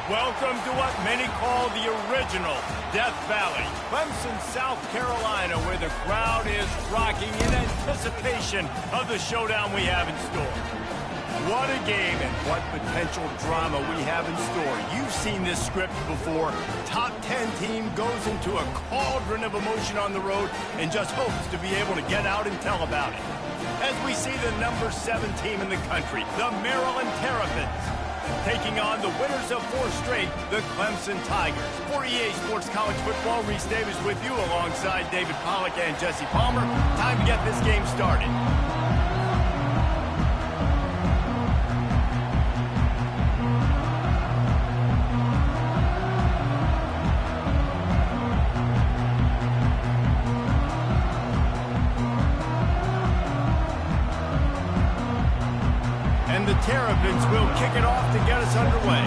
Welcome to what many call the original Death Valley, Clemson, South Carolina, where the crowd is rocking in anticipation of the showdown we have in store. What a game and what potential drama we have in store. You've seen this script before. Top 10 team goes into a cauldron of emotion on the road and just hopes to be able to get out and tell about it. As we see the number 7 team in the country, the Maryland Terrapins, taking on the winners of 4 straight, the Clemson Tigers. For EA Sports College Football, Reese Davis with you alongside David Pollack and Jesse Palmer. Time to get this game started. The Terrapins will kick it off to get us underway.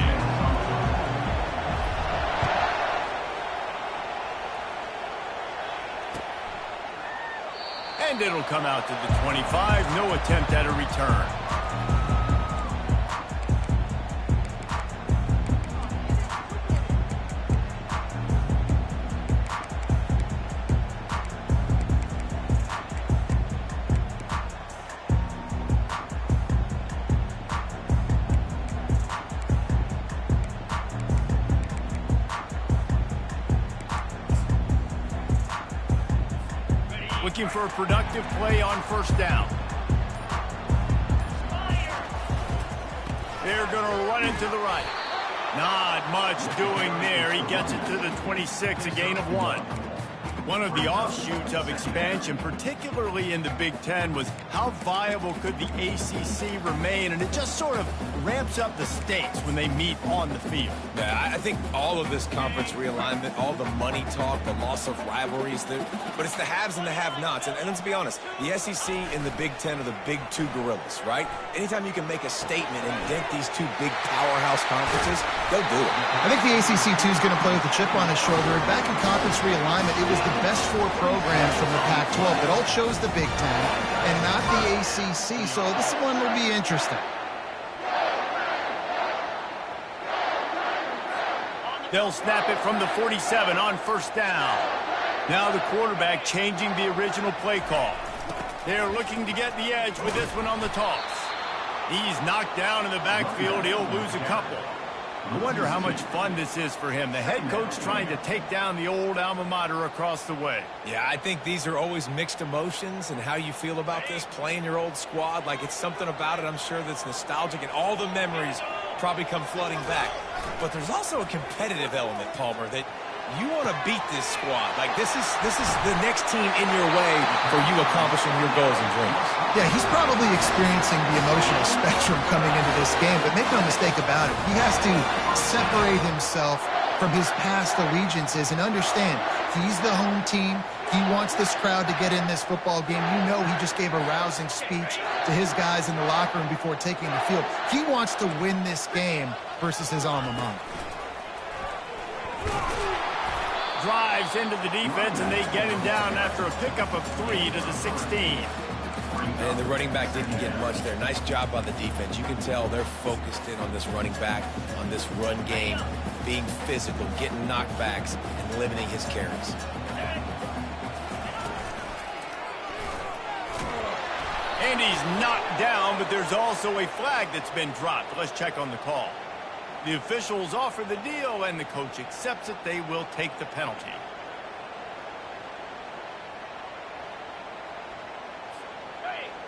And it'll come out to the 25. No attempt at a return. Looking for a productive play on first down. They're going to run it to the right. Not much doing there. He gets it to the 26, a gain of 1. One of the offshoots of expansion, particularly in the Big Ten, was how viable could the ACC remain, and it just sort of ramps up the stakes when they meet on the field. Yeah, I think all of this conference realignment, all the money talk, the loss of rivalries, but it's the haves and the have-nots. And let's be honest, the SEC and the Big Ten are the big 2 gorillas, right? Anytime you can make a statement and dent these 2 big powerhouse conferences, they'll do it. I think the ACC, too, is going to play with a chip on his shoulder. Back in conference realignment, it was the best 4 programs from the Pac-12 that all chose the Big Ten and not the ACC, so this one will be interesting. They'll snap it from the 47 on first down. Now the quarterback changing the original play call. They're looking to get the edge with this one on the toss. He's knocked down in the backfield. He'll lose a couple. I wonder how much fun this is for him. The head coach trying to take down the old alma mater across the way. Yeah, I think these are always mixed emotions and how you feel about this, playing your old squad. Like, it's something about it, I'm sure, that's nostalgic, and all the memories probably come flooding back. But there's also a competitive element, Palmer, that you want to beat this squad. Like, this is the next team in your way for you accomplishing your goals and dreams. Yeah, he's probably experiencing the emotional spectrum coming into this game, but make no mistake about it, he has to separate himself from his past allegiances and understand he's the home team. He wants this crowd to get in this football game. You know, he just gave a rousing speech to his guys in the locker room before taking the field. He wants to win this game versus his alma mater. Drives into the defense, and they get him down after a pickup of 3 to the 16. And the running back didn't get much there. Nice job by the defense. You can tell they're focused in on this running back, on this run game, being physical, getting knockbacks, and limiting his carries. And he's knocked down, but there's also a flag that's been dropped. Let's check on the call. The officials offer the deal, and the coach accepts it. They will take the penalty.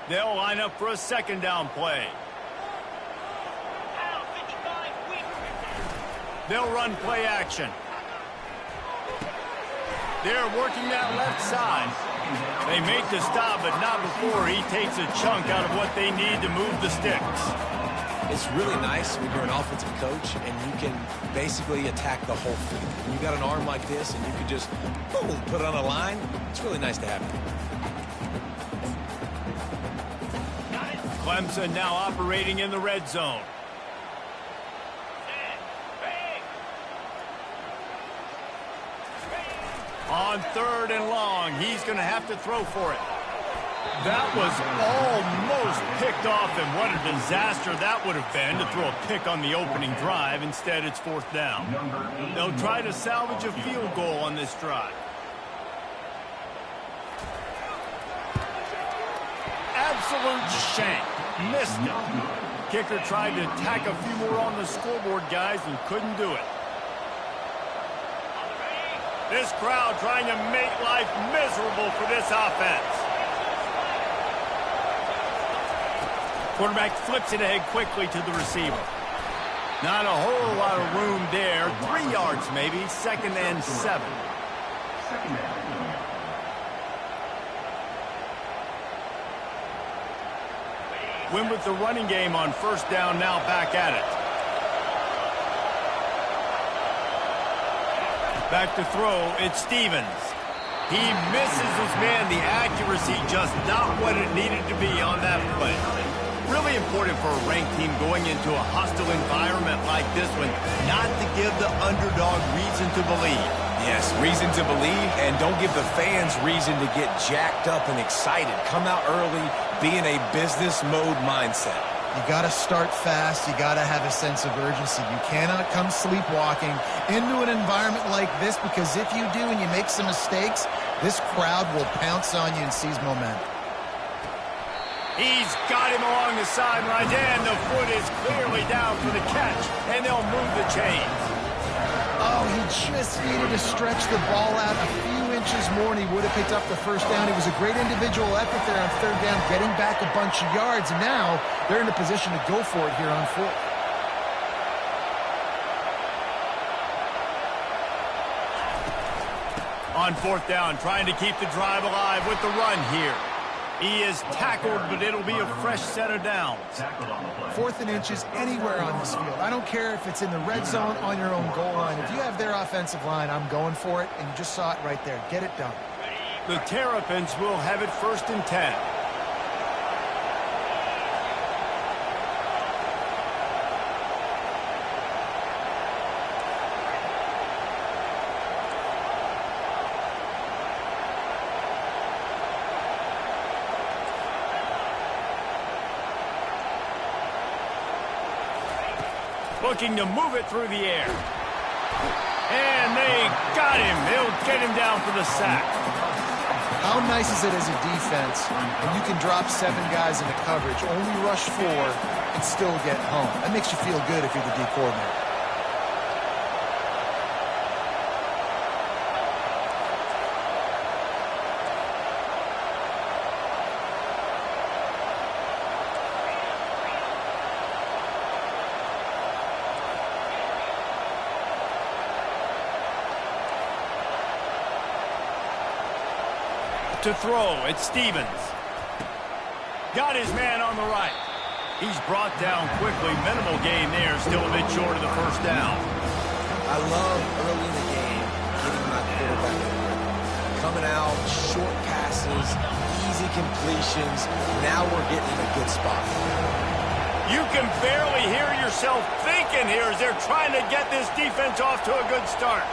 They'll line up for a second down play. They'll run play action. They're working that left side. They make the stop, but not before he takes a chunk out of what they need to move the sticks. It's really nice when you're an offensive coach and you can basically attack the whole field. When you got an arm like this and you can just boom, put it on a line, it's really nice to have it. Clemson now operating in the red zone. On 3rd and long, he's going to have to throw for it. That was almost picked picked off, and what a disaster that would have been to throw a pick on the opening drive. Instead, it's 4th down. They'll try to salvage a field goal on this drive. Absolute shank. Missed it. Kicker tried to tack a few more on the scoreboard, guys, and couldn't do it. This crowd trying to make life miserable for this offense. Quarterback flips it ahead quickly to the receiver. Not a whole lot of room there. 3 yards maybe. 2nd and 7. Win with the running game on 1st down, now back at it. Back to throw, it's Stevens. He misses his man. The accuracy just not what it needed to be on that play. Really important for a ranked team going into a hostile environment like this one, not to give the underdog reason to believe. Yes, reason to believe, and don't give the fans reason to get jacked up and excited. Come out early, be in a business mode mindset. You got to start fast. You got to have a sense of urgency. You cannot come sleepwalking into an environment like this, because if you do and you make some mistakes, this crowd will pounce on you and seize momentum. He's got him along the sideline, and the foot is clearly down for the catch, and they'll move the chains. Oh, he just needed to stretch the ball out a few inches more, and he would have picked up the 1st down. It was a great individual effort there on 3rd down, getting back a bunch of yards, and now they're in a position to go for it here on 4th. On 4th down, trying to keep the drive alive with the run here. He is tackled, but it'll be a fresh set of downs. 4th and inches anywhere on this field. I don't care if it's in the red zone, on your own goal line. If you have their offensive line, I'm going for it, and you just saw it right there. Get it done. The Terrapins will have it 1st and 10. Looking to move it through the air. And they got him. They'll get him down for the sack. How nice is it as a defense when you can drop 7 guys into coverage, only rush 4, and still get home? That makes you feel good if you're the D coordinator. To throw, it's Stevens. Got his man on the right. He's brought down quickly. Minimal gain there, still a bit short of the 1st down. I love early in the game getting my quarterback in the rhythm. Coming out, short passes, easy completions. Now we're getting in a good spot. You can barely hear yourself thinking here as they're trying to get this defense off to a good start.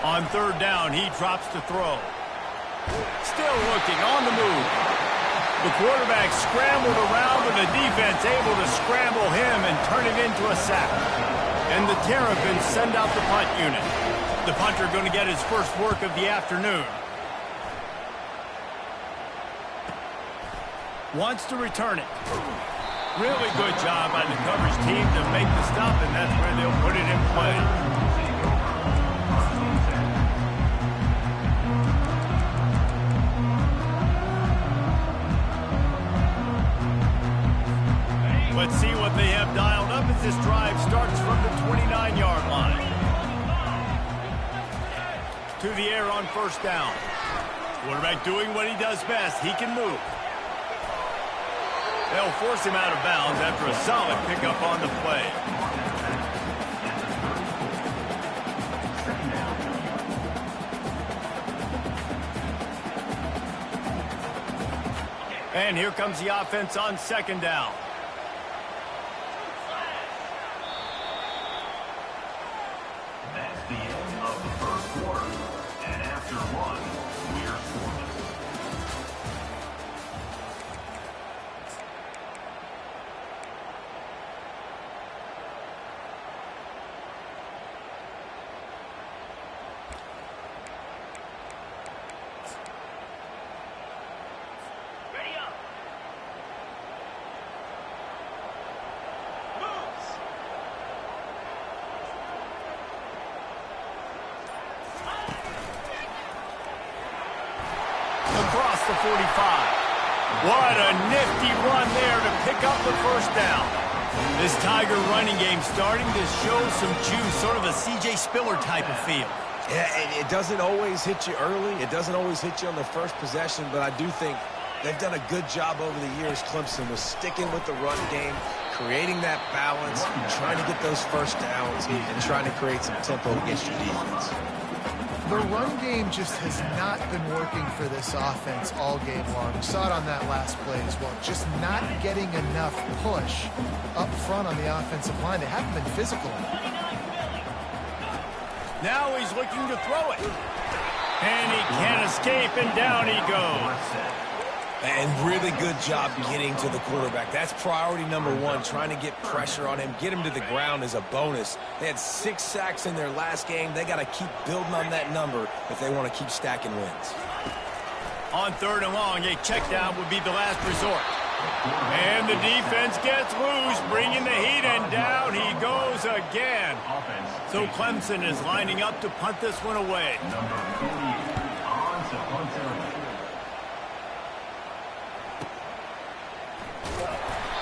On 3rd down, he drops to throw. Still looking, on the move. The quarterback scrambled around, but the defense able to scramble him and turn it into a sack. And the Terrapins send out the punt unit. The punter going to get his first work of the afternoon. Wants to return it. Really good job by the coverage team to make the stop, and that's where they'll put it in play. Let's see what they have dialed up as this drive starts from the 29-yard line. To the air on 1st down. Quarterback doing what he does best. He can move. They'll force him out of bounds after a solid pickup on the play. And here comes the offense on 2nd down. Across the 45. What a nifty run there to pick up the first down. This Tiger running game starting to show some juice, sort of a C.J. Spiller type of feel. Yeah, it doesn't always hit you early. It doesn't always hit you on the first possession, but I do think they've done a good job over the years, Clemson, with sticking with the run game, creating that balance, trying to get those first downs, and trying to create some tempo against your defense. The run game just has not been working for this offense all game long. We saw it on that last play as well. Just not getting enough push up front on the offensive line. They haven't been physical. Now he's looking to throw it. And he can't escape, and down he goes. And really good job getting to the quarterback. That's priority number one, trying to get pressure on him. Get him to the ground is a bonus. They had 6 sacks in their last game. They got to keep building on that number if they want to keep stacking wins. On 3rd and long, a check down would be the last resort. And the defense gets loose, bringing the heat, and down he goes again. So Clemson is lining up to punt this one away.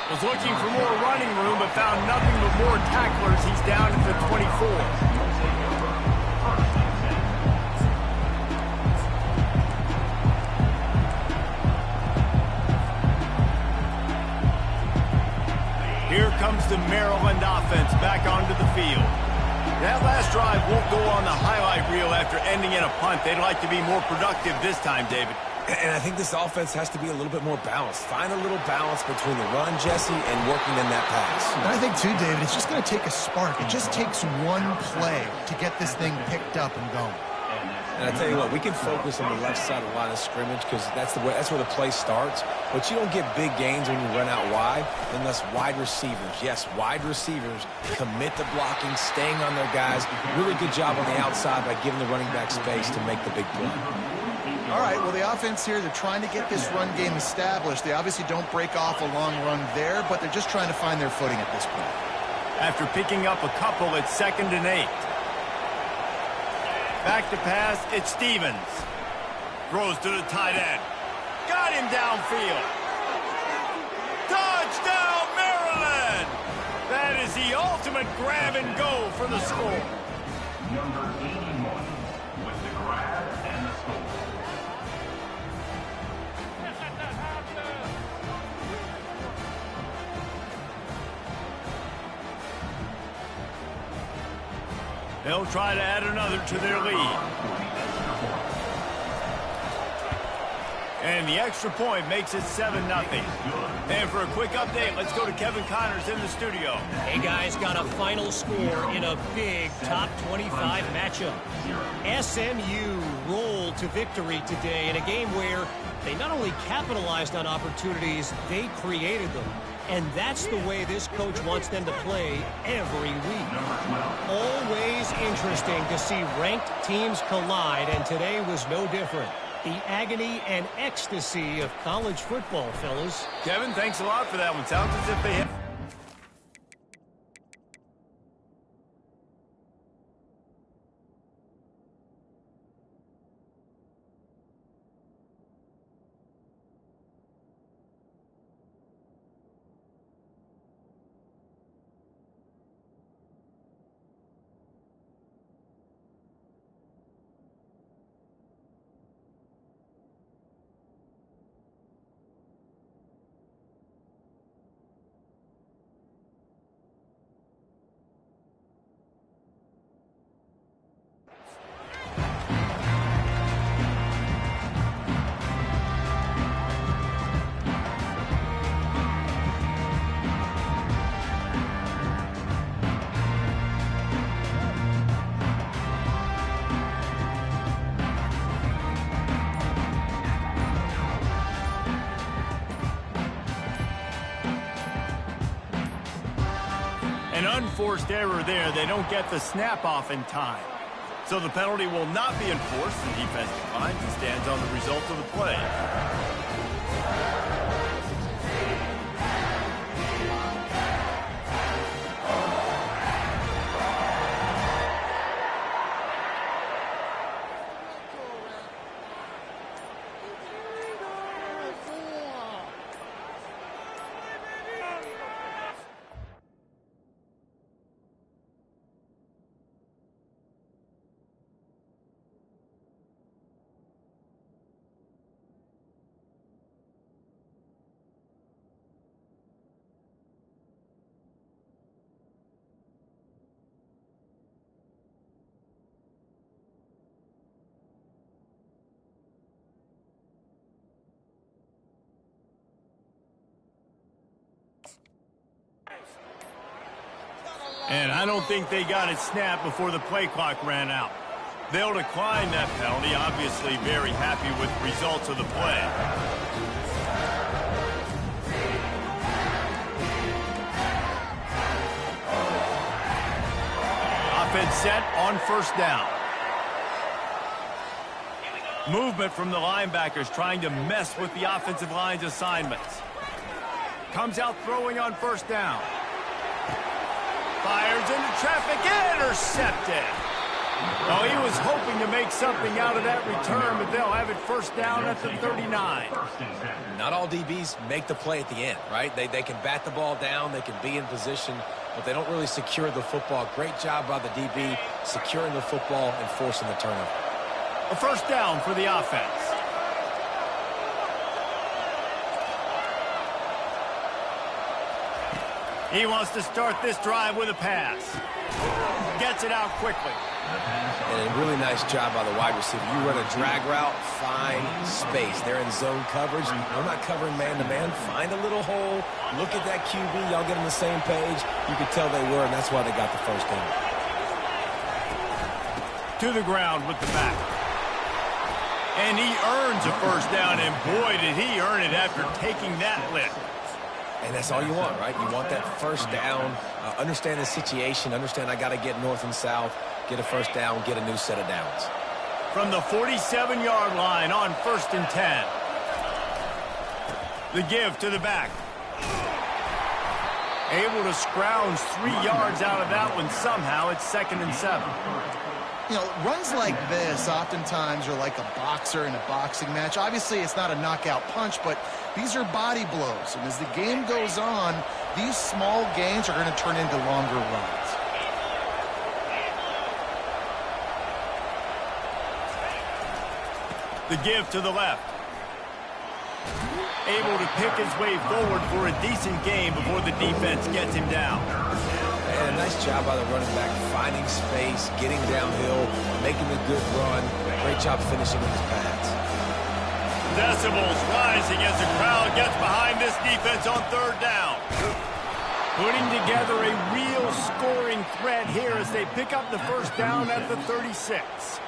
Was looking for more running room, but found nothing but more tacklers. He's down at the 24. Here comes the Maryland offense back onto the field. That last drive won't go on the highlight reel after ending in a punt. They'd like to be more productive this time, David. And I think this offense has to be a little bit more balanced. Find a little balance between the run, Jesse, and working in that pass. And I think, too, David, it's just going to take a spark. It just takes one play to get this thing picked up and going. And I tell you what, we can focus on the left side of the line of scrimmage because that's where the play starts. But you don't get big gains when you run out wide unless wide receivers, yes, wide receivers commit to blocking, staying on their guys. Really good job on the outside by giving the running back space to make the big play. All right, well, the offense here, they're trying to get this run game established. They obviously don't break off a long run there, but they're just trying to find their footing at this point. After picking up a couple, it's 2nd and 8. Back to pass, it's Stevens. Throws to the tight end. Got him downfield. Touchdown, Maryland! That is the ultimate grab and go for the score. Number 81 with the grab and the score. They'll try to add another to their lead. And the extra point makes it 7-0. And for a quick update, let's go to Kevin Connors in the studio. Hey, guys, got a final score in a big top 25 matchup. SMU rolled to victory today in a game where they not only capitalized on opportunities, they created them. And that's the way this coach wants them to play every week. Always interesting to see ranked teams collide, and today was no different. The agony and ecstasy of college football, fellas. Kevin, thanks a lot for that one. Sounds as if they have... forced error there. They don't get the snap off in time. So the penalty will not be enforced. The defense declines and stands on the result of the play. And I don't think they got it snapped before the play clock ran out. They'll decline that penalty, obviously very happy with the results of the play. Offense set on first down. Movement from the linebackers trying to mess with the offensive line's assignments. Comes out throwing on first down. Fires into traffic, intercepted. Oh, he was hoping to make something out of that return, but they'll have it first down at the 39. Not all DBs make the play at the end, right? They can bat the ball down, they can be in position, but they don't really secure the football. Great job by the DB securing the football and forcing the turnover. A first down for the offense. He wants to start this drive with a pass. Gets it out quickly. And a really nice job by the wide receiver. You run a drag route, find space. They're in zone coverage. They're not covering man-to-man. Find a little hole. Look at that QB. Y'all get on the same page. You could tell they were, and that's why they got the first down. To the ground with the back. And he earns a first down, and boy, did he earn it after taking that lift. And that's all you want, right? You want that first down, understand the situation, understand I got to get north and south, get a first down, get a new set of downs. From the 47-yard line on 1st and 10. The give to the back. Able to scrounge 3 yards out of that one somehow. It's 2nd and 7. You know, runs like this oftentimes are like a boxer in a boxing match. Obviously, it's not a knockout punch, but these are body blows. And as the game goes on, these small gains are going to turn into longer runs. The give to the left. Able to pick his way forward for a decent gain before the defense gets him down. And a nice job by the running back, finding space, getting downhill, making a good run. Great job finishing with his pads. Decibels rising as the crowd gets behind this defense on 3rd down. Putting together a real scoring threat here as they pick up the first down at the 36.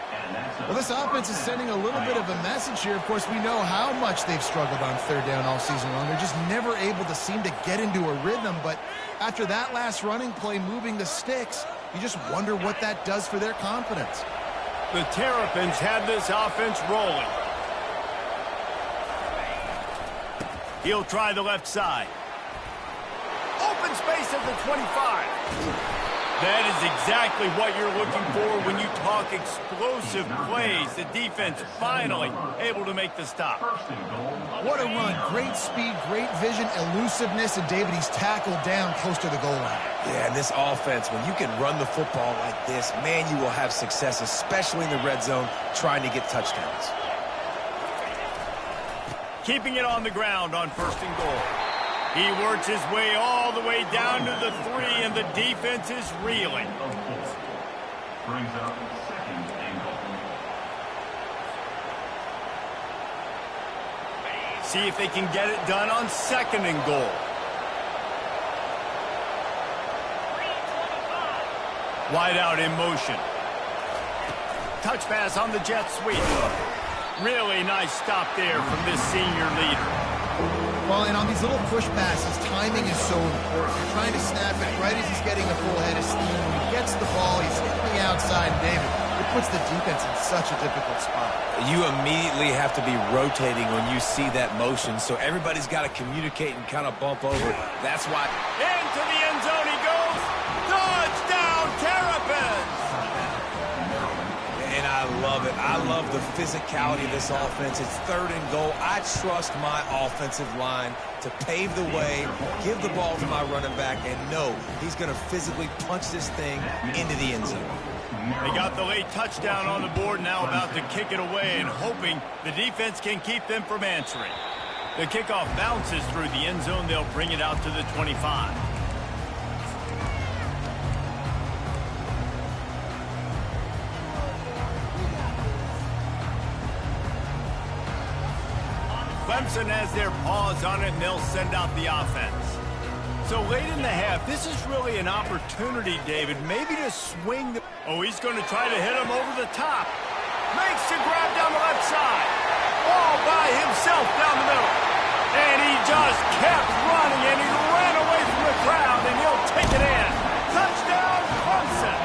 Well, this offense is sending a little bit of a message here. Of course, we know how much they've struggled on 3rd down all season long. They're just never able to seem to get into a rhythm. But after that last running play, moving the sticks, you just wonder what that does for their confidence. The Terrapins have this offense rolling. He'll try the left side. Open space at the 25. That is exactly what you're looking for when you talk explosive plays. The defense finally able to make the stop. What a run. Great speed, great vision, elusiveness, and David, he's tackled down close to the goal line. Yeah, and this offense, when you can run the football like this, man, you will have success, especially in the red zone, trying to get touchdowns. Keeping it on the ground on 1st and goal. He works his way all the way down to the 3, and the defense is reeling. Brings up 2nd and goal. See if they can get it done on 2nd and goal. Wide out in motion. Touch pass on the jet sweep. Really nice stop there from this senior leader. Well, and on these little push passes, timing is so important. You're trying to snap it right as he's getting a full head of steam. When he gets the ball, he's hitting the outside, and David, it puts the defense in such a difficult spot. You immediately have to be rotating when you see that motion, so everybody's got to communicate and kind of bump over. That's why. Into the end zone he goes. Touchdown, Terrapins! And I love it. I love the physicality of this offense. It's 3rd and goal. I trust my offensive line to pave the way, give the ball to my running back, and know he's going to physically punch this thing into the end zone. They got the late touchdown on the board, now about to kick it away and hoping the defense can keep them from answering. The kickoff bounces through the end zone. They'll bring it out to the 25. Clemson has their paws on it, and they'll send out the offense. So late in the half, this is really an opportunity, David, maybe to swing the... Oh, he's going to try to hit him over the top. Makes the grab down the left side. All by himself down the middle. And he just kept running, and he ran away from the crowd, and he'll take it in. Touchdown, Clemson.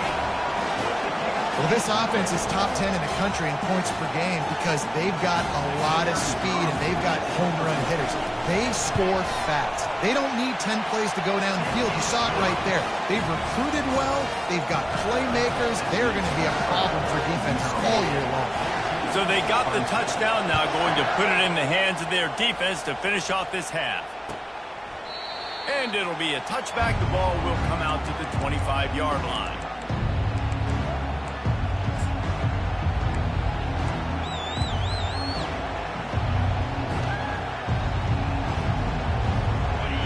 Well, this offense is top 10 in the country in points per game because they've got a lot of speed and they've got home run hitters. They score fast. They don't need 10 plays to go down the field. You saw it right there. They've recruited well. They've got playmakers. They're going to be a problem for defenses all year long. So they got the touchdown now, going to put it in the hands of their defense to finish off this half. And it'll be a touchback. The ball will come out to the 25-yard line.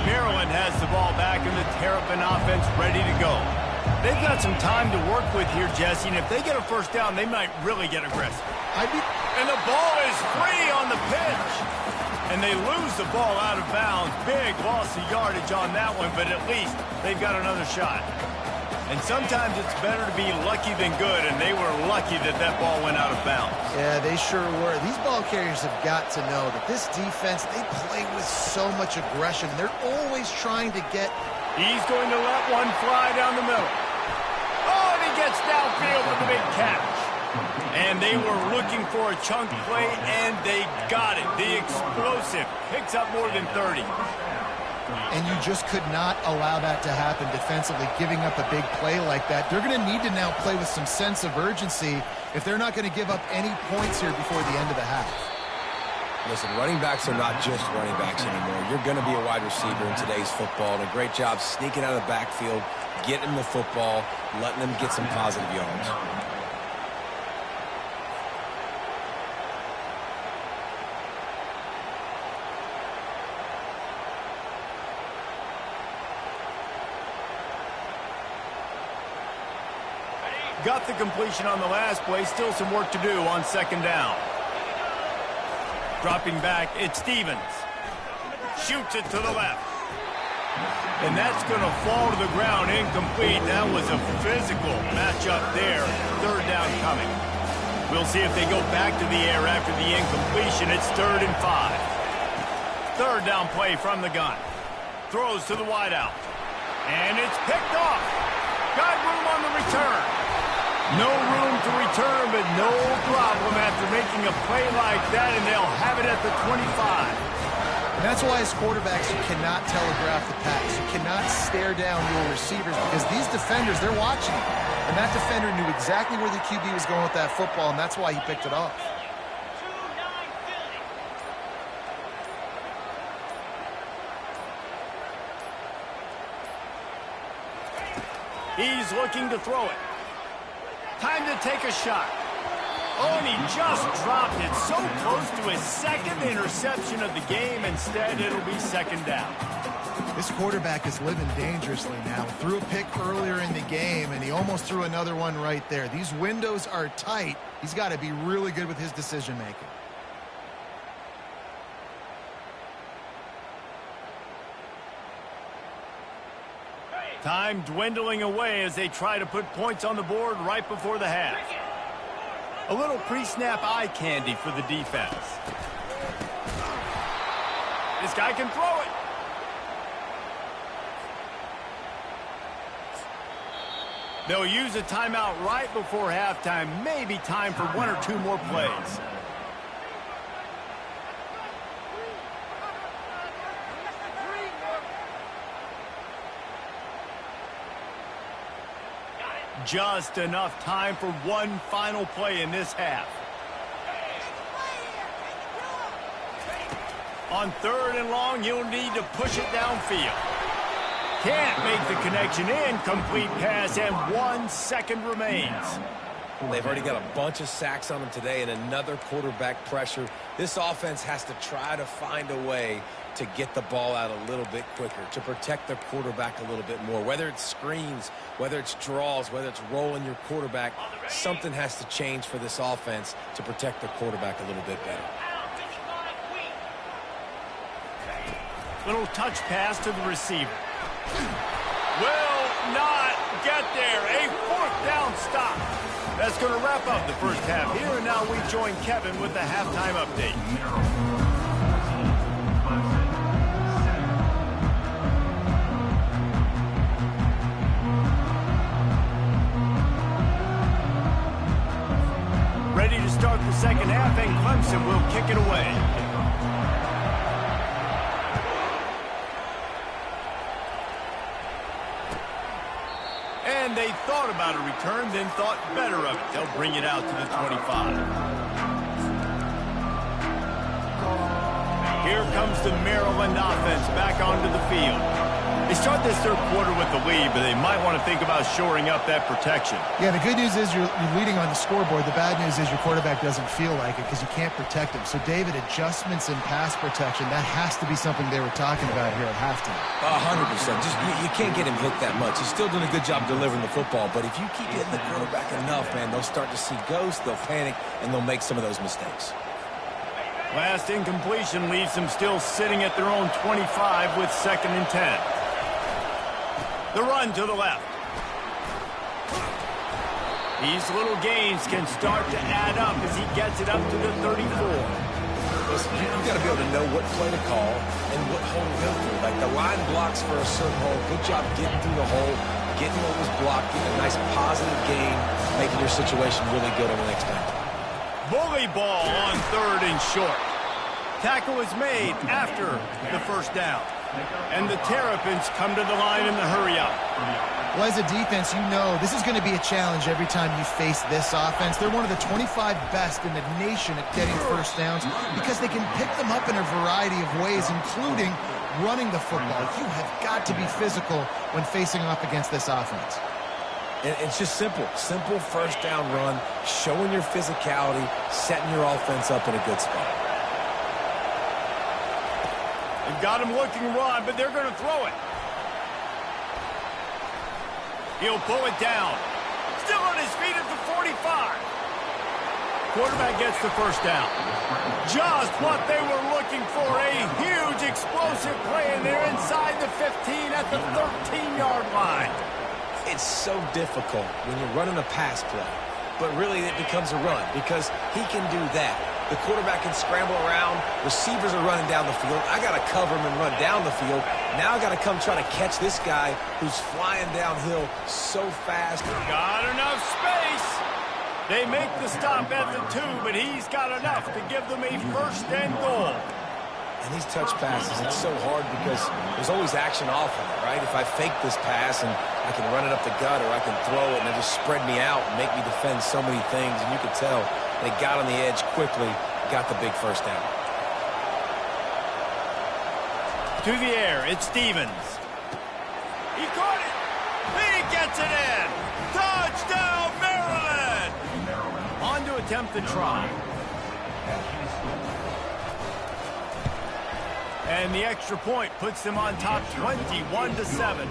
Maryland has the ball back and the Terrapin offense ready to go. They've got some time to work with here, Jesse, and if they get a first down, they might really get aggressive. And the ball is free on the pitch. And they lose the ball out of bounds. Big loss of yardage on that one, but at least they've got another shot. And sometimes it's better to be lucky than good, and they were lucky that that ball went out of bounds. Yeah, they sure were. These ball carriers have got to know that this defense, they play with so much aggression. They're always trying to get... He's going to let one fly down the middle. Oh, and he gets downfield with the big catch. And they were looking for a chunk play, and they got it. The explosive picks up more than 30. And you just could not allow that to happen defensively, giving up a big play like that. They're going to need to now play with some sense of urgency if they're not going to give up any points here before the end of the half. Listen, running backs are not just running backs anymore. You're going to be a wide receiver in today's football, and a great job sneaking out of the backfield, getting the football, letting them get some positive yards. Got the completion on the last play. Still some work to do on second down. Dropping back, it's Stevens. Shoots it to the left. And that's going to fall to the ground incomplete. That was a physical matchup there. Third down coming. We'll see if they go back to the air after the incompletion. It's 3rd and 5. Third down play from the gun. Throws to the wideout. And it's picked off. Got room on the return. No room to return, but no problem after making a play like that, and they'll have it at the 25. And that's why as quarterbacks, you cannot telegraph the pass. You cannot stare down your receivers because these defenders, they're watching you. And that defender knew exactly where the QB was going with that football, and that's why he picked it off. He's looking to throw it. Time to take a shot. Oh, and he just dropped it so close to his second interception of the game. Instead, it'll be second down. This quarterback is living dangerously now. Threw a pick earlier in the game, and he almost threw another one right there. These windows are tight. He's got to be really good with his decision-making. Time dwindling away as they try to put points on the board right before the half. A little pre-snap eye candy for the defense. This guy can throw it. They'll use a timeout right before halftime. Maybe time for 1 or 2 more plays. Just enough time for one final play in this half. On 3rd and long, he'll need to push it downfield. Can't make the connection. Incomplete pass, and 1 second remains. They've already got a bunch of sacks on them today and another quarterback pressure. This offense has to try to find a way to get the ball out a little bit quicker, to protect their quarterback a little bit more. Whether it's screens, whether it's draws, whether it's rolling your quarterback, something has to change for this offense to protect their quarterback a little bit better. Little touch pass to the receiver. Will not get there. A 4th down stop. That's going to wrap up the first half here, and now we join Kevin with the halftime update. Ready to start the second half, and Clemson will kick it away. And they thought about a return, then thought better of it. They'll bring it out to the 25. Here comes the Maryland offense back onto the field. They start this 3rd quarter with the lead, but they might want to think about shoring up that protection. Yeah, the good news is you're leading on the scoreboard. The bad news is your quarterback doesn't feel like it because you can't protect him. So, David, adjustments in pass protection, that has to be something they were talking about here at halftime. 100%. Just you can't get him hit that much. He's still doing a good job delivering the football, but if you keep hitting the quarterback enough, man, they'll start to see ghosts, they'll panic, and they'll make some of those mistakes. Last incompletion leaves them still sitting at their own 25 with 2nd and 10. The run to the left. These little gains can start to add up as he gets it up to the 34. Listen, you've got to be able to know what play to call and what hole to go through. Like the line blocks for a certain hole. Good job getting through the hole, getting what was blocked, getting a nice positive gain, making your situation really good on the next time. Bully ball on 3rd and short. Tackle is made after the 1st down. And the Terrapins come to the line in the hurry-up. Well, as a defense, you know this is going to be a challenge every time you face this offense. They're one of the 25 best in the nation at getting 1st downs because they can pick them up in a variety of ways, including running the football. You have got to be physical when facing off against this offense. And it's just simple. Simple 1st down run, showing your physicality, setting your offense up in a good spot. They've got him looking run, but they're going to throw it. He'll pull it down. Still on his feet at the 45. Quarterback gets the 1st down. Just what they were looking for. A huge explosive play, and they're inside the 15 at the 13-yard line. It's so difficult when you're running a pass play, but really it becomes a run because he can do that. The quarterback can scramble around. Receivers are running down the field. I got to cover him and run down the field. Now I got to come try to catch this guy who's flying downhill so fast. Got enough space. They make the stop at the 2, but he's got enough to give them a 1st and goal. And these touch passes, it's so hard because there's always action off of it, right? If I fake this pass and I can run it up the gut or I can throw it and it just spread me out and make me defend so many things, and you can tell they got on the edge quickly, got the big 1st down. To the air, it's Stevens. He caught it. He gets it in. Touchdown, Maryland! On to attempt the try. And the extra point puts them on top 21-7.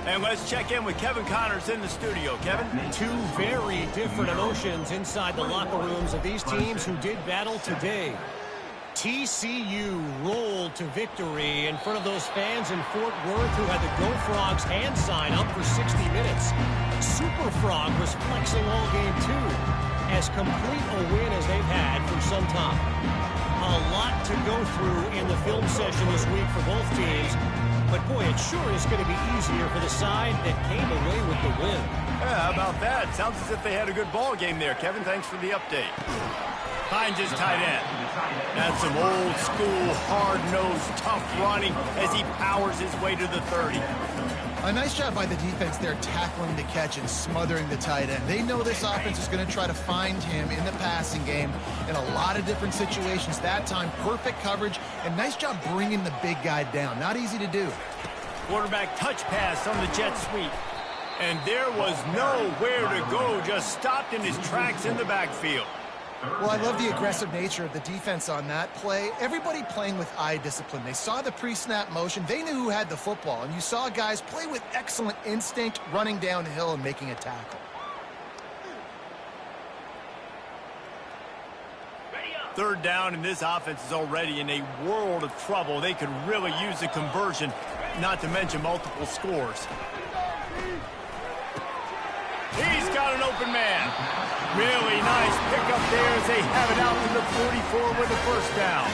And let's check in with Kevin Connors in the studio. Kevin? 2 very different emotions inside the locker rooms of these teams who did battle today. TCU rolled to victory in front of those fans in Fort Worth who had the Go Frogs hand sign up for 60 minutes. Super Frog was flexing all game too. as complete a win as they've had for some time. A lot to go through in the film session this week for both teams. But, boy, it sure is going to be easier for the side that came away with the win. Yeah, how about that? Sounds as if they had a good ball game there. Kevin, thanks for the update. Hines is tight end. That's some old-school, hard-nosed, tough running as he powers his way to the 30. A nice job by the defense there tackling the catch and smothering the tight end. They know this offense is going to try to find him in the passing game in a lot of different situations. That time, perfect coverage, and nice job bringing the big guy down. Not easy to do. Quarterback touch pass on the jet sweep. And there was nowhere to go, just stopped in his tracks in the backfield. Well, I love the aggressive nature of the defense on that play. Everybody playing with eye discipline. They saw the pre-snap motion. They knew who had the football. And you saw guys play with excellent instinct, running downhill and making a tackle. Third down, and this offense is already in a world of trouble. They could really use a conversion, not to mention multiple scores. He's got an open man. Really nice pickup there as they have it out to the 44 with a first down.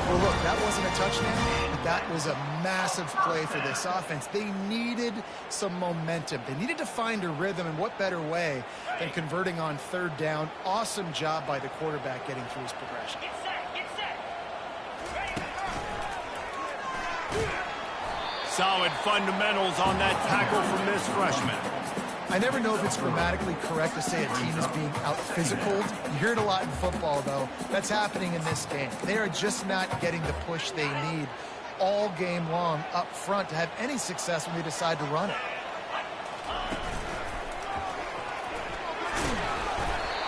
Well, look, that wasn't a touchdown, but that was a massive play for this offense. They needed some momentum. They needed to find a rhythm, and what better way than converting on third down. Awesome job by the quarterback getting through his progression. Solid fundamentals on that tackle from this freshman. I never know if it's grammatically correct to say a team is being out-physicaled. You hear it a lot in football, though. That's happening in this game. They are just not getting the push they need all game long up front to have any success when they decide to run it.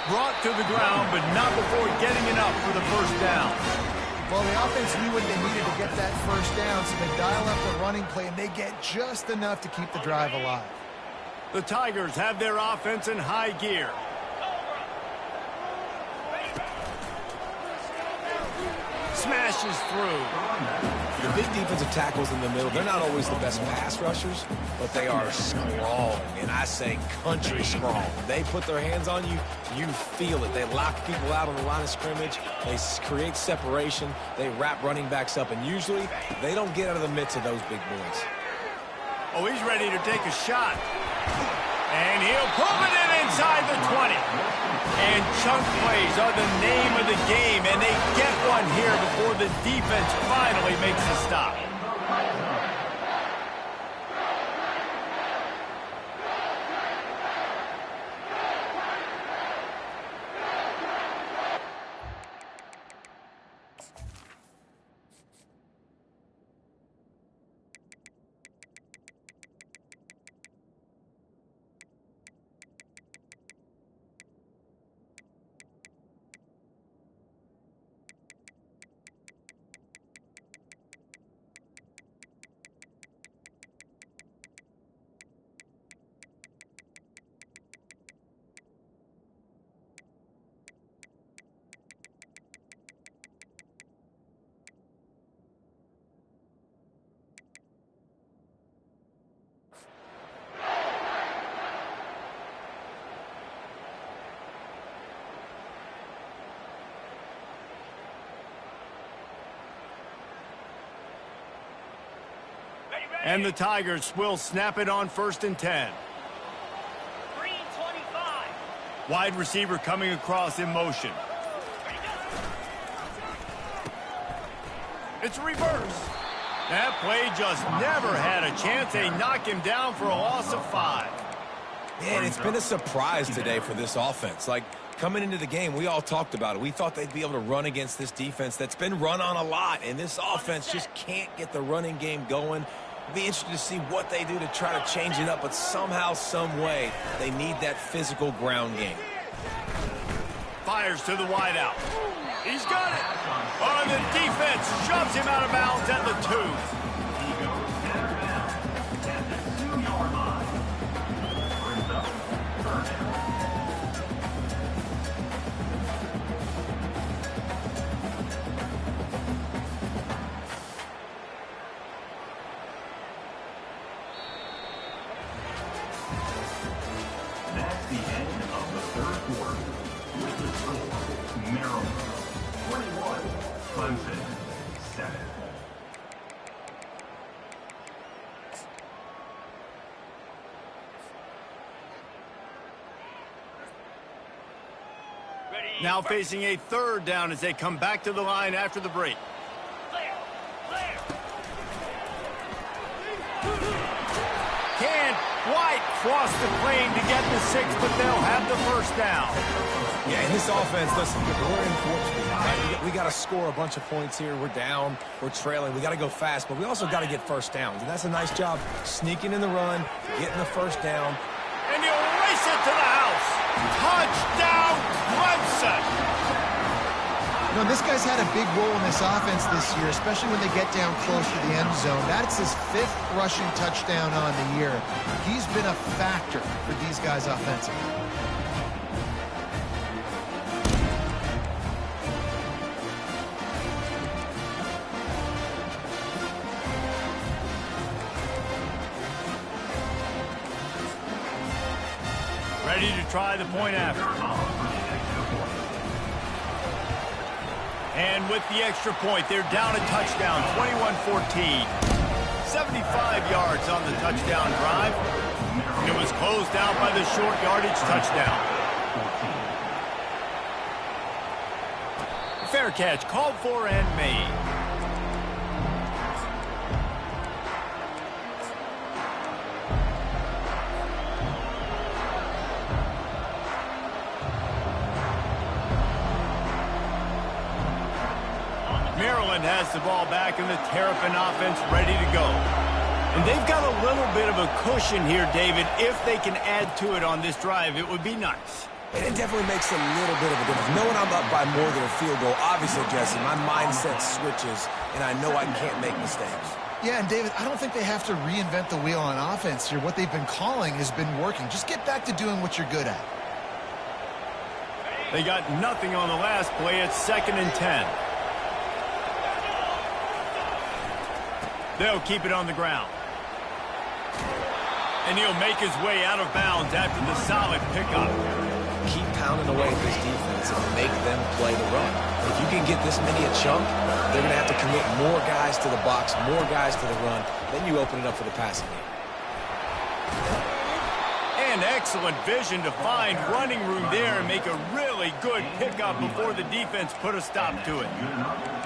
Brought to the ground, but not before getting enough for the first down. Well, the offense knew what they needed to get that first down, so they dial up the running play, and they get just enough to keep the drive alive. The Tigers have their offense in high gear. Smashes through. The big defensive tackles in the middle, they're not always the best pass rushers, but they are strong, and I say country strong. They put their hands on you, you feel it. They lock people out on the line of scrimmage. They create separation. They wrap running backs up, and usually they don't get out of the midst of those big boys. Oh, he's ready to take a shot. And he'll pull it in inside the 20. And chunk plays are the name of the game, and they get one here before the defense finally makes a stop. And the Tigers will snap it on 1st and 10. Green 25. Wide receiver coming across in motion. It's a reverse. That play just never had a chance. They knock him down for a loss of 5. Man, it's been a surprise today for this offense. Like, coming into the game, we all talked about it. We thought they'd be able to run against this defense that's been run on a lot, and this offense just can't get the running game going. It'll be interesting to see what they do to try to change it up, but somehow, some way, they need that physical ground game. Fires to the wideout. He's got it. Oh, and the defense shoves him out of bounds at the 2. He goes center down at the 2-yard line. Brings up third down. That's the end of the third quarter. Maryland. 21, Clemson, 7. Now facing a third down as they come back to the line after the break. Can White cross the plane to get the 6, but they'll have the first down. Yeah, in this offense, listen, we're in warp speed, right? We got to score a bunch of points here. We're down. We're trailing. We got to go fast, but we also got to get first downs. And that's a nice job sneaking in the run, getting the first down. And he'll race it to the house. Touchdown, Clemson. You know, this guy's had a big role in this offense this year, especially when they get down close to the end zone. That's his 5th rushing touchdown on the year. He's been a factor for these guys offensively. Ready to try the point after. And with the extra point, they're down a touchdown, 21-14. 75 yards on the touchdown drive. And it was closed out by the short yardage touchdown. Fair catch called for and made. Maryland has the ball back and the Terrapin offense ready to go. And they've got a little bit of a cushion here, David. If they can add to it on this drive, it would be nice. It definitely makes a little bit of a difference. Knowing I'm up by more than a field goal, obviously, Jesse, my mindset switches, and I know I can't make mistakes. Yeah, and David, I don't think they have to reinvent the wheel on offense here. What they've been calling has been working. Just get back to doing what you're good at. They got nothing on the last play. It's 2nd and 10. They'll keep it on the ground. And he'll make his way out of bounds after the solid pickup. Keep pounding away at this defense and make them play the run. If you can get this many a chunk, they're going to have to commit more guys to the box, more guys to the run. Then you open it up for the passing game. And excellent vision to find running room there and make a really good pickup before the defense put a stop to it.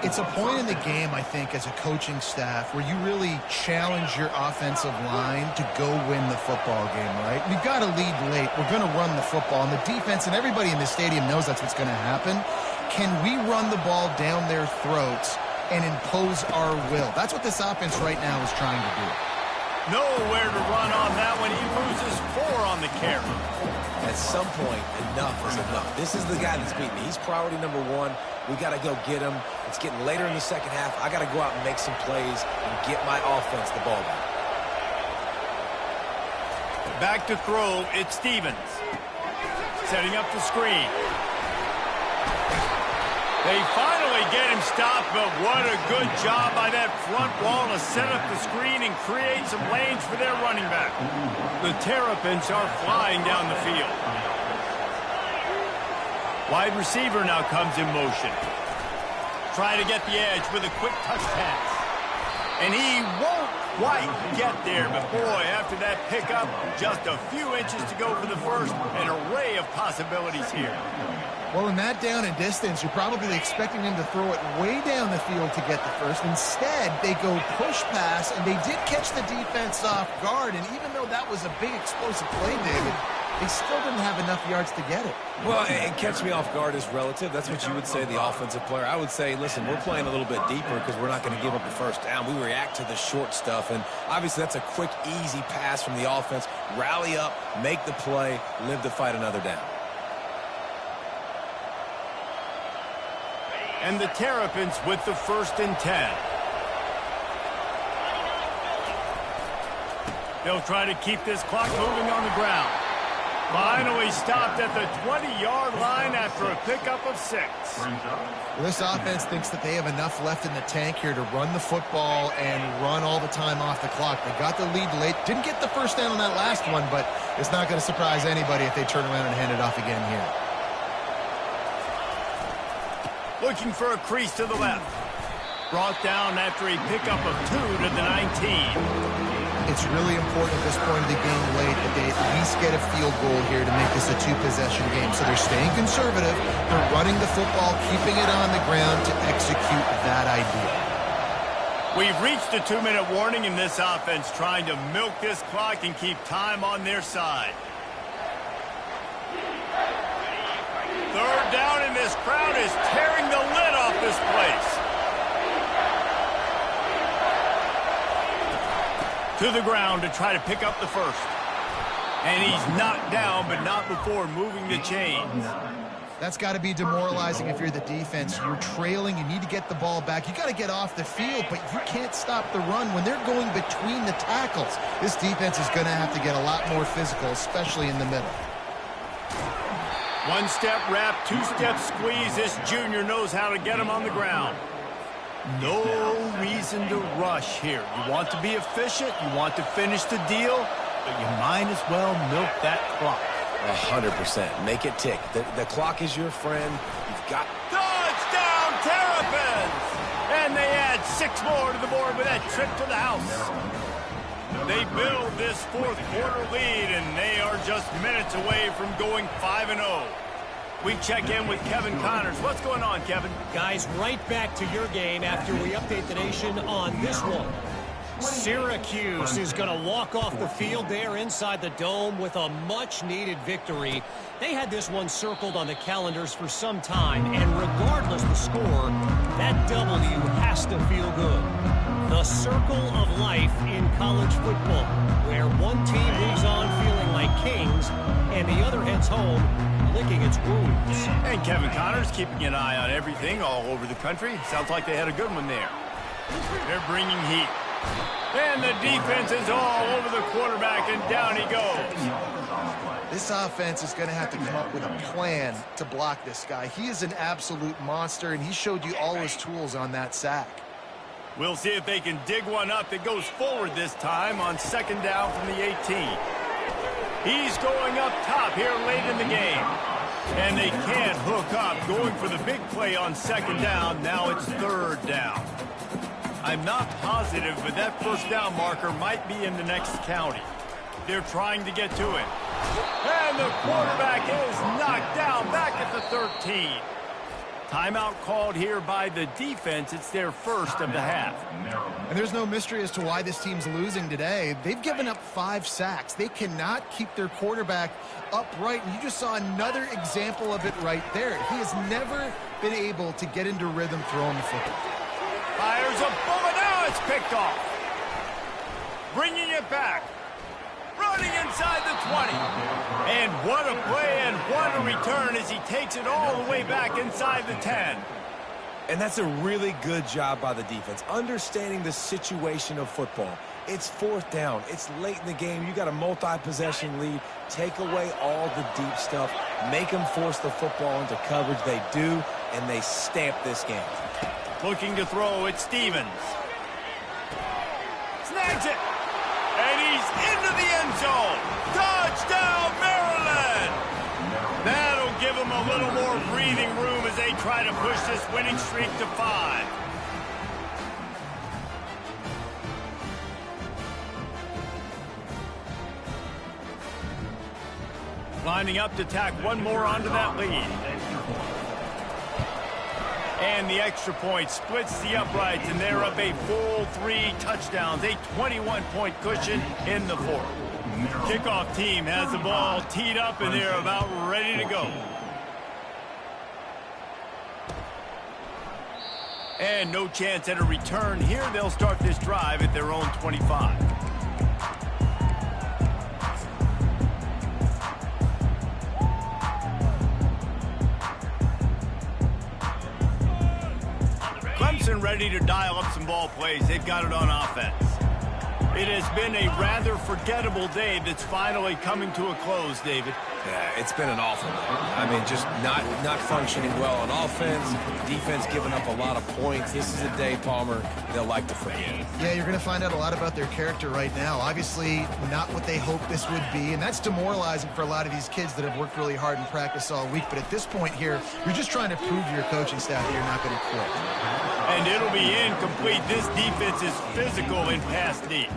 It's a point in the game, I think, as a coaching staff where you really challenge your offensive line to go win the football game, right? We've got to lead late. We're going to run the football. And the defense and everybody in the stadium knows that's what's going to happen. Can we run the ball down their throats and impose our will? That's what this offense right now is trying to do. Nowhere to run on that one. He loses 4 on the carry. At some point, enough is enough. This is the guy that's beating me. He's priority number 1. We got to go get him. It's getting later in the second half. I got to go out and make some plays and get my offense the ball back. Back to throw, it's Stevens. Setting up the screen. They finally get him stopped, but what a good job by that front wall to set up the screen and create some lanes for their running back. The Terrapins are flying down the field. Wide receiver now comes in motion. Trying to get the edge with a quick touch pass. And he won't quite get there, but boy, after that pickup, just a few inches to go for the first. An array of possibilities here. Well, in that down and distance, you're probably expecting them to throw it way down the field to get the first. Instead, they go push pass, and they did catch the defense off guard. And even though that was a big explosive play, David, they still didn't have enough yards to get it. Well, and catch me off guard is relative. That's what you would say, the offensive player. I would say, listen, we're playing a little bit deeper because we're not going to give up the first down. We react to the short stuff, and obviously that's a quick, easy pass from the offense. Rally up, make the play, live to fight another down. And the Terrapins with the 1st and 10. They'll try to keep this clock moving on the ground. Finally stopped at the 20-yard line after a pickup of 6. Well, this offense thinks that they have enough left in the tank here to run the football and run all the time off the clock. They got the lead late. Didn't get the first down on that last one, but it's not going to surprise anybody if they turn around and hand it off again here. Looking for a crease to the left. Brought down after a pickup of 2 to the 19. It's really important at this point of the game late that they at least get a field goal here to make this a 2-possession game. So they're staying conservative. They're running the football, keeping it on the ground to execute that idea. We've reached a 2-minute warning in this offense, trying to milk this clock and keep time on their side. Third down, and this crowd is tearing the lid off this place. To the ground to try to pick up the first. And he's knocked down, but not before moving the chains. That's got to be demoralizing if you're the defense. You're trailing. You need to get the ball back. You got to get off the field, but you can't stop the run when they're going between the tackles. This defense is going to have to get a lot more physical, especially in the middle. One-step wrap, two-step squeeze. This junior knows how to get him on the ground. No reason to rush here. You want to be efficient, you want to finish the deal, but you might as well milk that clock. 100%. Make it tick. The clock is your friend. You've got... Touchdown, Terrapins! And they add 6 more to the board with that trip to the house. They build this fourth-quarter lead, and they are just minutes away from going 5-0. We check in with Kevin Connors. What's going on, Kevin? Guys, right back to your game after we update the nation on this one. Syracuse is going to walk off the field there inside the Dome with a much-needed victory. They had this one circled on the calendars for some time, and regardless the score, that W has to feel good. The circle of life in college football, where one team moves on feeling like kings, and the other heads home licking its wounds. And Kevin Connors keeping an eye on everything all over the country. Sounds like they had a good one there. They're bringing heat. And the defense is all over the quarterback, and down he goes. This offense is going to have to come up with a plan to block this guy. He is an absolute monster, and he showed you all his tools on that sack. We'll see if they can dig one up that goes forward this time on 2nd down from the 18. He's going up top here late in the game. And they can't hook up, going for the big play on 2nd down. Now it's 3rd down. I'm not positive, but that 1st down marker might be in the next county. They're trying to get to it. And the quarterback is knocked down back at the 13. Timeout called here by the defense. It's their first of the half. And there's no mystery as to why this team's losing today. They've given up 5 sacks. They cannot keep their quarterback upright. And you just saw another example of it right there. He has never been able to get into rhythm throwing the football. Fires a bullet. Now it's picked off. Bringing it back. Running inside the 20. And what a play and what a return as he takes it all the way back inside the 10. And that's a really good job by the defense, understanding the situation of football. It's 4th down. It's late in the game. You got a multi-possession lead. Take away all the deep stuff. Make them force the football into coverage. They do, and they stamp this game. Looking to throw, it's Stevens. Snags it. And he's into the end zone. Touchdown, Maryland! That'll give them a little more breathing room as they try to push this winning streak to 5. Lining up to tack one more onto that lead. And the extra point splits the uprights, and they're up a full 3 touchdowns, a 21-point cushion in the 4th. Kickoff team has the ball teed up, and they're about ready to go. And no chance at a return here. They'll start this drive at their own 25. Clemson ready to dial up some ball plays. They've got it on offense. It has been a rather forgettable day that's finally coming to a close, David. Yeah, it's been an awful day. I mean, just not functioning well on offense, defense giving up a lot of points. This is a day, Palmer, they'll like to forget. Yeah, you're going to find out a lot about their character right now. Obviously, not what they hoped this would be, and that's demoralizing for a lot of these kids that have worked really hard in practice all week. But at this point here, you're just trying to prove to your coaching staff that you're not going to quit. And it'll be incomplete. This defense is physical in pass D.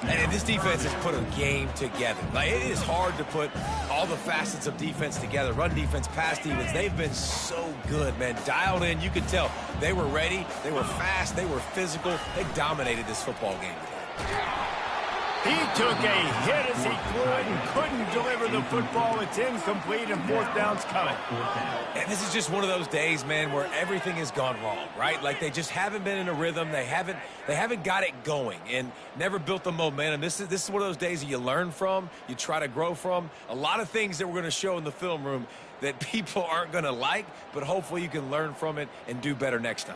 And this defense has put a game together. Like, it is hard to put all the facets of defense together. Run defense, pass defense. They've been so good, man. Dialed in. You could tell they were ready. They were fast. They were physical. They dominated this football game today. He took a hit as he could and couldn't deliver the football. It's incomplete and fourth down's coming. And this is just one of those days, man, where everything has gone wrong, right? Like, they just haven't been in a rhythm. They haven't got it going and never built the momentum. This is one of those days that you learn from, you try to grow from. A lot of things that we're going to show in the film room that people aren't going to like, but hopefully you can learn from it and do better next time.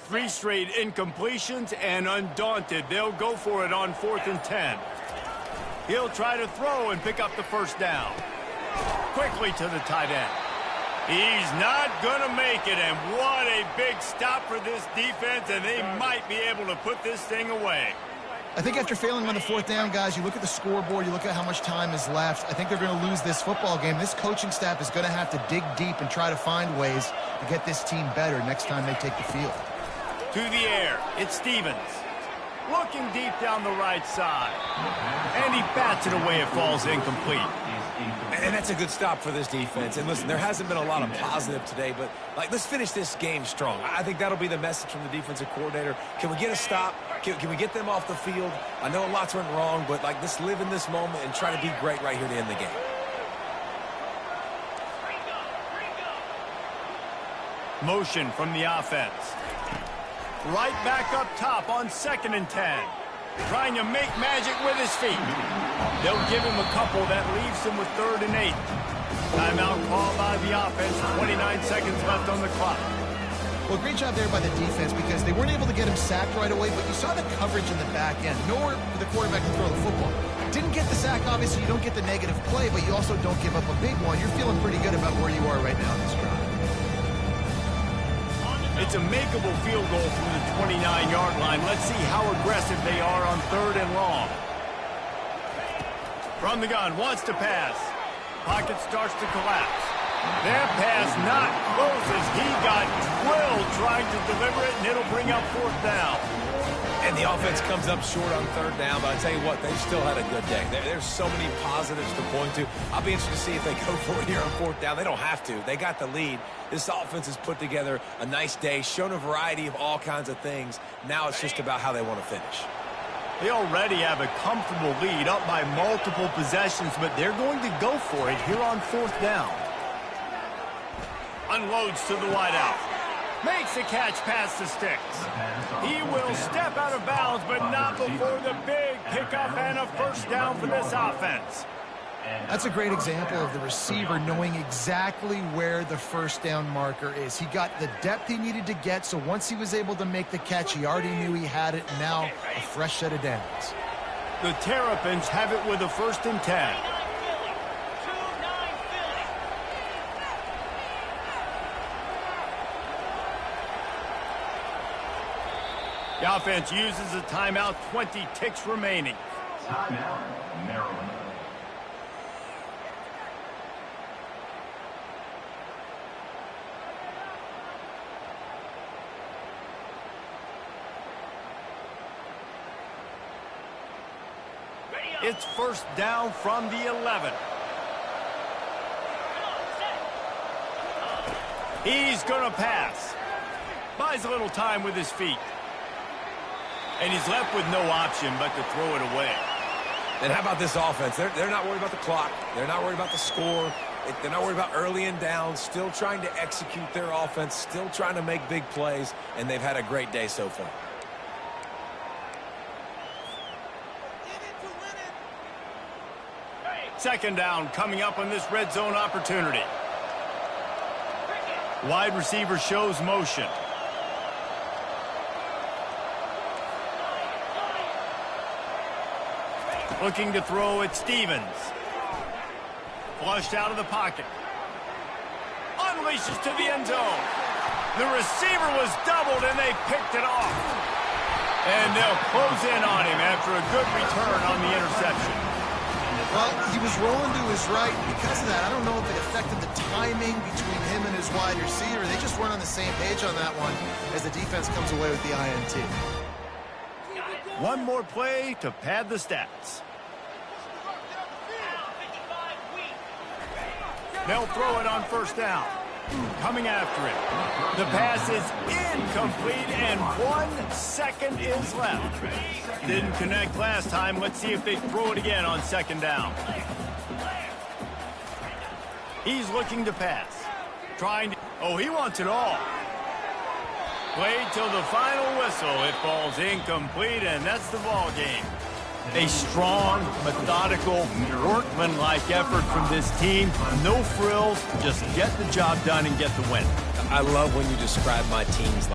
Three straight incompletions, and undaunted, they'll go for it on 4th and 10. He'll try to throw and pick up the first down. Quickly to the tight end. He's not going to make it, and what a big stop for this defense, and they might be able to put this thing away. I think after failing on the 4th down, guys, you look at the scoreboard, you look at how much time is left. I think they're going to lose this football game. This coaching staff is going to have to dig deep and try to find ways to get this team better next time they take the field. To the air, it's Stevens. Looking deep down the right side. And he bats it away. It falls incomplete. And that's a good stop for this defense. And listen, there hasn't been a lot of positive today, but let's finish this game strong. I think that'll be the message from the defensive coordinator. Can we get a stop? Can we get them off the field? I know lots went wrong, but let's live in this moment and try to be great right here to end the game. Motion from the offense. Right back up top on 2nd and 10. Trying to make magic with his feet. They'll give him a couple. That leaves him with 3rd and 8. Timeout called by the offense. 29 seconds left on the clock. Well, great job there by the defense because they weren't able to get him sacked right away, but you saw the coverage in the back end. Nowhere for the quarterback to throw the football. Didn't get the sack, obviously. You don't get the negative play, but you also don't give up a big one. You're feeling pretty good about where you are right now in this drive. It's a makeable field goal from the 29-yard line. Let's see how aggressive they are on 3rd and long. From the gun, wants to pass. Pocket starts to collapse. That pass not close as he got drilled trying to deliver it, and it'll bring up 4th down. And the offense comes up short on 3rd down, but I tell you what, they still had a good day. There's so many positives to point to. I'll be interested to see if they go for it here on 4th down. They don't have to. They got the lead. This offense has put together a nice day, shown a variety of all kinds of things. Now it's just about how they want to finish. They already have a comfortable lead up by multiple possessions, but they're going to go for it here on 4th down. Unloads to the wideout. Makes a catch past the sticks. He will step out of bounds, but not before the big pickup and a first down for this offense. That's a great example of the receiver knowing exactly where the first down marker is. He got the depth he needed to get, so once he was able to make the catch, he already knew he had it. Now a fresh set of downs. The Terrapins have it with a 1st and 10. The offense uses a timeout, 20 ticks remaining. Timeout, Maryland. It's 1st down from the 11. He's going to pass. Buys a little time with his feet. And he's left with no option but to throw it away. And how about this offense? They're not worried about the clock. They're not worried about the score. They're not worried about early and down. Still trying to execute their offense. Still trying to make big plays. And they've had a great day so far. Second down coming up on this red zone opportunity. Wide receiver shows motion. Looking to throw at Stevens. Flushed out of the pocket. Unleashes to the end zone. The receiver was doubled, and they picked it off. And they'll close in on him after a good return on the interception. Well, he was rolling to his right. Because of that, I don't know if it affected the timing between him and his wide receiver. They just weren't on the same page on that one as the defense comes away with the INT. One more play to pad the stats. They'll throw it on first down. Coming after it. The pass is incomplete, and 1 second is left. Didn't connect last time. Let's see if they throw it again on second down. He's looking to pass. Trying to... Oh, he wants it all. Played till the final whistle. It falls incomplete, and that's the ball game. A strong, methodical, workmanlike effort from this team. No frills, just get the job done and get the win. I love when you describe my teams